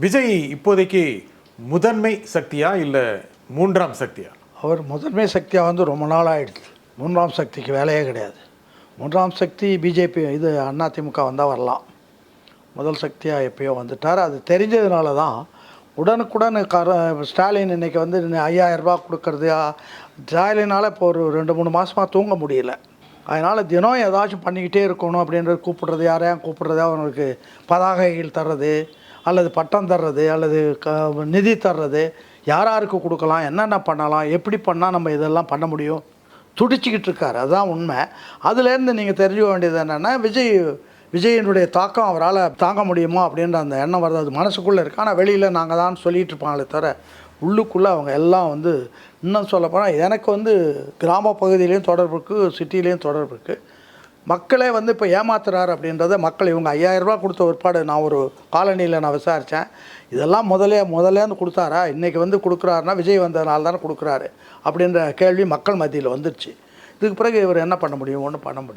விஜய் இப்போதைக்கு முதன்மை சக்தியா இல்லை மூன்றாம் சக்தியா? அவர் முதன்மை சக்தியாக வந்து ரொம்ப நாள் ஆகிடுச்சு. மூன்றாம் சக்திக்கு வேலையே கிடையாது. மூன்றாம் சக்தி பிஜேபி இது அதிமுக வந்தால் வரலாம். முதல் சக்தியாக எப்பயோ வந்துட்டார். அது தெரிஞ்சதுனால தான் உடனுக்குடன் ஸ்டாலின் இன்றைக்கி வந்து 5000 ரூபா கொடுக்கறது. ஸ்டாலினால் இப்போ ஒரு 2-3 மாதமாக தூங்க முடியல. அதனால் தினம் ஏதாச்சும் பண்ணிக்கிட்டே இருக்கணும் அப்படின்றது. கூப்பிடுறது, யாரையும் கூப்பிடுறது, அவங்களுக்கு பதாகைகள் தர்றது, அல்லது பட்டம் தர்றது, அல்லது நிதி தர்றது, யாருக்கு கொடுக்கலாம், என்னென்ன பண்ணலாம், எப்படி பண்ணால் நம்ம இதெல்லாம் பண்ண முடியும், துடிச்சிக்கிட்டு இருக்கார். அதுதான் உண்மை. அதுலேருந்து நீங்கள் தெரிஞ்சுக்க வேண்டியது என்னென்னா, விஜயினுடைய தாக்கம் அவரால் தாங்க முடியுமா அப்படின்ற அந்த எண்ணம் வருது. அது மனசுக்குள்ளே இருக்குது. ஆனால் வெளியில் நாங்கள் தான் சொல்லிகிட்டு இருப்பாங்களே தவிர உள்ளுக்குள்ளே அவங்க எல்லாம் வந்து இன்னும் சொல்லப்போனால் எனக்கு வந்து கிராம பகுதியிலையும் தொடர்பு இருக்குது, சிட்டிலேயும் தொடர்பு இருக்குது. மக்களே வந்து இப்போ ஏமாத்துறாரு அப்படின்றத மக்கள் இவங்க 5000 ரூபா கொடுத்த ஒருபாடு நான் ஒரு காலனியில் நான் விசாரித்தேன். இதெல்லாம் முதலேருந்து கொடுத்தாரா, இன்றைக்கி வந்து கொடுக்குறாருன்னா விஜய் வந்ததுனால தானே கொடுக்குறாரு அப்படின்ற கேள்வி மக்கள் மத்தியில் வந்துடுச்சு. இதுக்கு பிறகு இவர் என்ன பண்ண முடியும்? ஒன்றும் பண்ண முடியும்.